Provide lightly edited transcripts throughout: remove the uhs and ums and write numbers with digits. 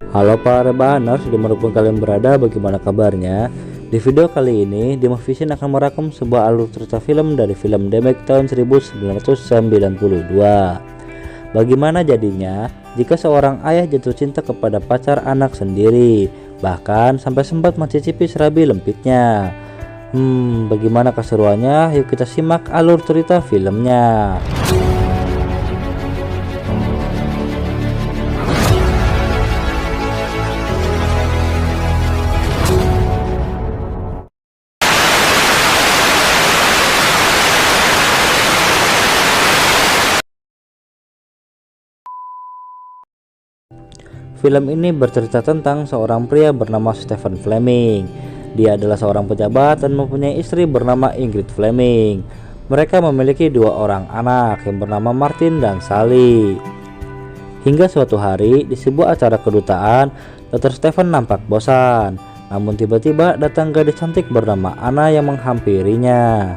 Halo para rebahaners, dimanapun kalian berada, bagaimana kabarnya? Di video kali ini, Dimavision akan merakam sebuah alur cerita film dari film Demek tahun 1992. Bagaimana jadinya jika seorang ayah jatuh cinta kepada pacar anak sendiri, bahkan sampai sempat mencicipi serabi lempitnya? Bagaimana keseruannya? Yuk kita simak alur cerita filmnya. Film ini bercerita tentang seorang pria bernama Stephen Fleming. Dia adalah seorang pejabat dan mempunyai istri bernama Ingrid Fleming. Mereka memiliki dua orang anak yang bernama Martin dan Sally. Hingga suatu hari di sebuah acara kedutaan, Dr. Stephen nampak bosan. Namun tiba-tiba datang gadis cantik bernama Anna yang menghampirinya.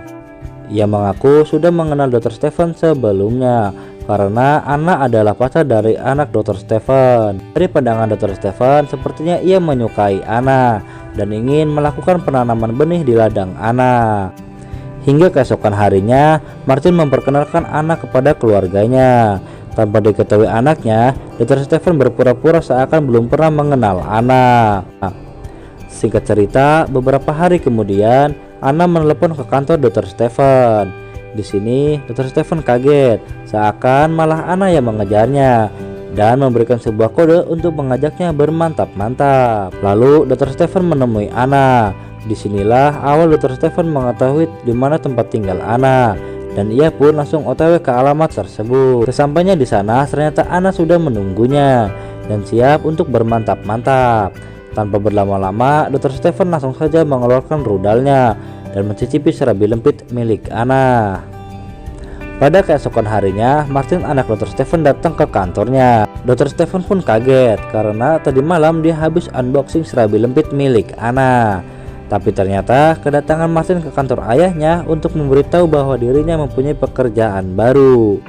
Ia mengaku sudah mengenal Dr. Stephen sebelumnya, karena Anna adalah pacar dari anak Dr. Stephen. Dari pandangan Dr. Stephen, sepertinya ia menyukai Anna dan ingin melakukan penanaman benih di ladang Anna. Hingga keesokan harinya, Martin memperkenalkan Anna kepada keluarganya. Tanpa diketahui anaknya, Dr. Stephen berpura-pura seakan belum pernah mengenal Anna. Singkat cerita, beberapa hari kemudian, Anna menelepon ke kantor Dr. Stephen. Di sini, Dr. Stephen kaget, seakan malah Anna yang mengejarnya dan memberikan sebuah kode untuk mengajaknya bermantap-mantap. Lalu, Dr. Stephen menemui Anna. Disinilah awal Dr. Stephen mengetahui di mana tempat tinggal Anna, dan ia pun langsung OTW ke alamat tersebut. Sesampainya di sana, ternyata Anna sudah menunggunya dan siap untuk bermantap-mantap. Tanpa berlama-lama, Dr. Stephen langsung saja mengeluarkan rudalnya dan mencicipi serabi lempit milik Anna. Pada keesokan harinya, Martin anak Dr. Stephen datang ke kantornya. Dr. Stephen pun kaget karena tadi malam dia habis unboxing serabi lempit milik Anna. Tapi ternyata kedatangan Martin ke kantor ayahnya untuk memberitahu bahwa dirinya mempunyai pekerjaan baru.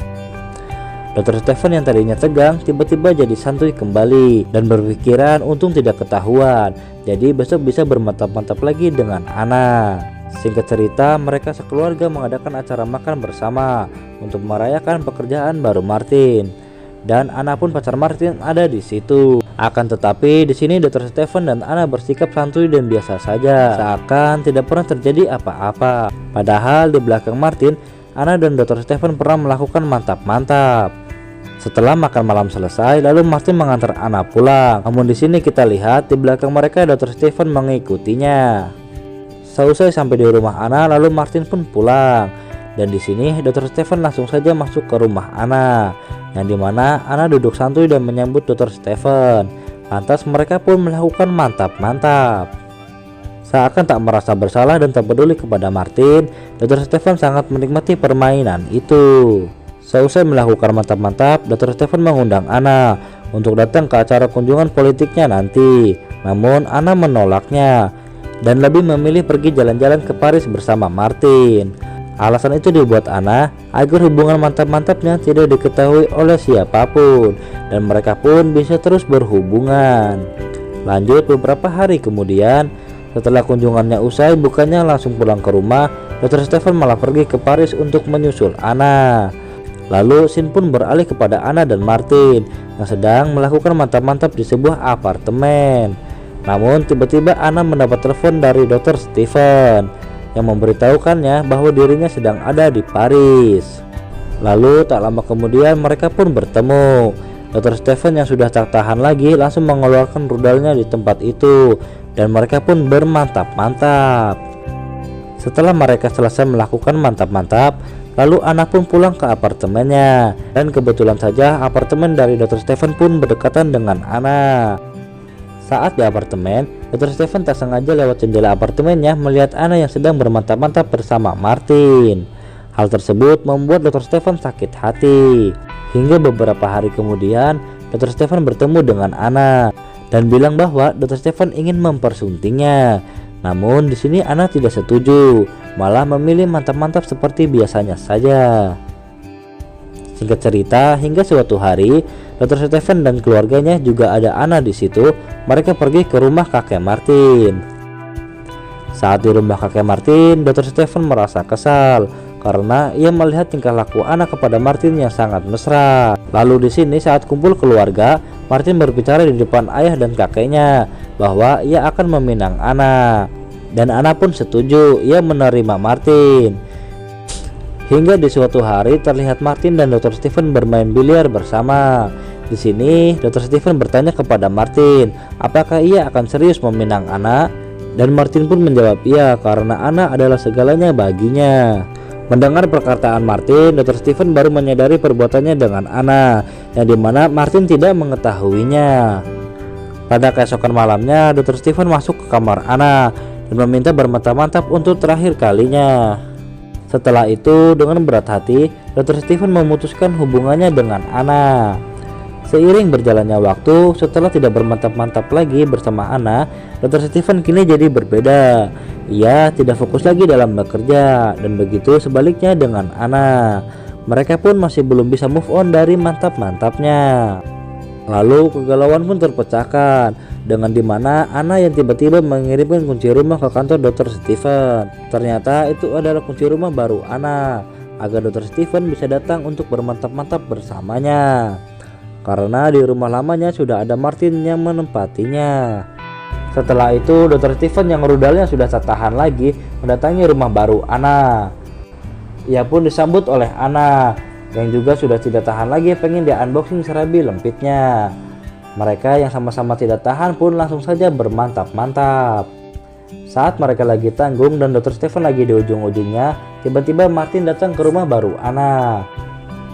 Dr. Stephen yang tadinya tegang tiba-tiba jadi santuy kembali dan berpikiran untung tidak ketahuan, jadi besok bisa bermantap-mantap lagi dengan Anna. Singkat cerita, mereka sekeluarga mengadakan acara makan bersama untuk merayakan pekerjaan baru Martin. Dan Anna pun pacar Martin ada di situ. Akan tetapi di sini Dr. Stephen dan Anna bersikap santuy dan biasa saja, seakan tidak pernah terjadi apa-apa. Padahal di belakang Martin, Anna dan Dr. Stephen pernah melakukan mantap-mantap. Setelah makan malam selesai, lalu Martin mengantar Anna pulang. Namun di sini kita lihat di belakang mereka Dr. Stephen mengikutinya. Seusai sampai di rumah Anna, lalu Martin pun pulang. Dan di sini Dr. Stephen langsung saja masuk ke rumah Anna, yang dimana Anna duduk santuy dan menyambut Dr. Stephen. Lantas mereka pun melakukan mantap-mantap. Seakan tak merasa bersalah dan tak peduli kepada Martin, Dr. Stephen sangat menikmati permainan itu. Seusai melakukan mantap-mantap, Dr. Stephen mengundang Anna untuk datang ke acara kunjungan politiknya nanti. Namun Anna menolaknya dan lebih memilih pergi jalan-jalan ke Paris bersama Martin. Alasan itu dibuat Anna agar hubungan mantap-mantapnya tidak diketahui oleh siapapun dan mereka pun bisa terus berhubungan. Lanjut beberapa hari kemudian, setelah kunjungannya usai, bukannya langsung pulang ke rumah, Dr. Stephen malah pergi ke Paris untuk menyusul Anna. Lalu scene pun beralih kepada Anna dan Martin yang sedang melakukan mantap-mantap di sebuah apartemen. Namun tiba-tiba Anna mendapat telepon dari Dr. Stephen yang memberitahukannya bahwa dirinya sedang ada di Paris. Lalu tak lama kemudian mereka pun bertemu. Dr. Stephen yang sudah tak tahan lagi langsung mengeluarkan rudalnya di tempat itu dan mereka pun bermantap-mantap. Setelah mereka selesai melakukan mantap-mantap, lalu Anna pun pulang ke apartemennya. Dan kebetulan saja apartemen dari Dr. Stephen pun berdekatan dengan Anna. Saat di apartemen, Dr. Stephen tak sengaja lewat jendela apartemennya melihat Anna yang sedang bermantap-mantap bersama Martin. Hal tersebut membuat Dr. Stephen sakit hati. Hingga beberapa hari kemudian, Dr. Stephen bertemu dengan Anna dan bilang bahwa Dr. Stephen ingin mempersuntingnya. Namun di sini Anna tidak setuju, malah memilih mantap-mantap seperti biasanya saja. Singkat cerita, hingga suatu hari, Dr. Stephen dan keluarganya juga ada Anna di situ. Mereka pergi ke rumah kakek Martin. Saat di rumah kakek Martin, Dr. Stephen merasa kesal karena ia melihat tingkah laku Anna kepada Martin yang sangat mesra. Lalu di sini saat kumpul keluarga, Martin berbicara di depan ayah dan kakeknya bahwa ia akan meminang Anna. Dan Anna pun setuju, ia menerima Martin. Hingga di suatu hari terlihat Martin dan Dr. Stephen bermain biliar bersama. Di sini Dr. Stephen bertanya kepada Martin, apakah ia akan serius meminang Anna? Dan Martin pun menjawab iya, karena Anna adalah segalanya baginya. Mendengar perkataan Martin, Dr. Stephen baru menyadari perbuatannya dengan Anna, yang dimana Martin tidak mengetahuinya. Pada keesokan malamnya, Dr. Stephen masuk ke kamar Anna dan meminta bermantap-mantap untuk terakhir kalinya. Setelah itu, dengan berat hati, Dr. Stephen memutuskan hubungannya dengan Anna. Seiring berjalannya waktu, setelah tidak bermantap-mantap lagi bersama Anna, Dr. Stephen kini jadi berbeda. Ia tidak fokus lagi dalam bekerja, dan begitu sebaliknya dengan Anna. Mereka pun masih belum bisa move on dari mantap-mantapnya. Lalu kegalauan pun terpecahkan dengan dimana Anna yang tiba-tiba mengirimkan kunci rumah ke kantor Dr. Stephen. Ternyata itu adalah kunci rumah baru Anna agar Dr. Stephen bisa datang untuk bermantap-mantap bersamanya. Karena di rumah lamanya sudah ada Martin yang menempatinya. Setelah itu Dr. Stephen yang rudalnya sudah tak tahan lagi mendatangi rumah baru Anna. Ia pun disambut oleh Anna yang juga sudah tidak tahan lagi pengen dia unboxing serabi lempitnya. Mereka yang sama-sama tidak tahan pun langsung saja bermantap-mantap. Saat mereka lagi tanggung dan Dr. Stephen lagi di ujung-ujungnya, tiba-tiba Martin datang ke rumah baru Anna.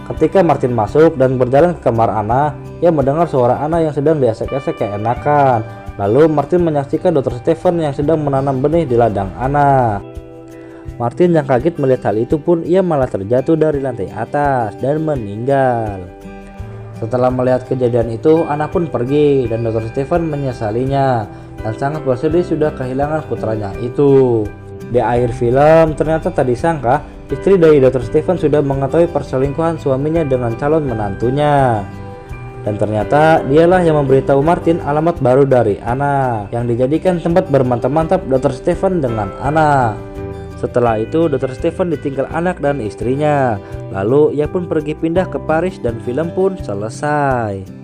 Ketika Martin masuk dan berjalan ke kamar Anna, ia mendengar suara Anna yang sedang diesek-esek keenakan. Lalu Martin menyaksikan Dr. Stephen yang sedang menanam benih di ladang Anna. Martin yang kaget melihat hal itu pun ia malah terjatuh dari lantai atas dan meninggal. Setelah melihat kejadian itu, Anna pun pergi dan Dr. Stephen menyesalinya dan sangat bersedih sudah kehilangan putranya itu. Di akhir film ternyata tak disangka istri dari Dr. Stephen sudah mengetahui perselingkuhan suaminya dengan calon menantunya. Dan ternyata dialah yang memberitahu Martin alamat baru dari Anna yang dijadikan tempat bermantap-mantap Dr. Stephen dengan Anna. Setelah itu Dr. Stephen ditinggal anak dan istrinya. Lalu ia pun pergi pindah ke Paris dan film pun selesai.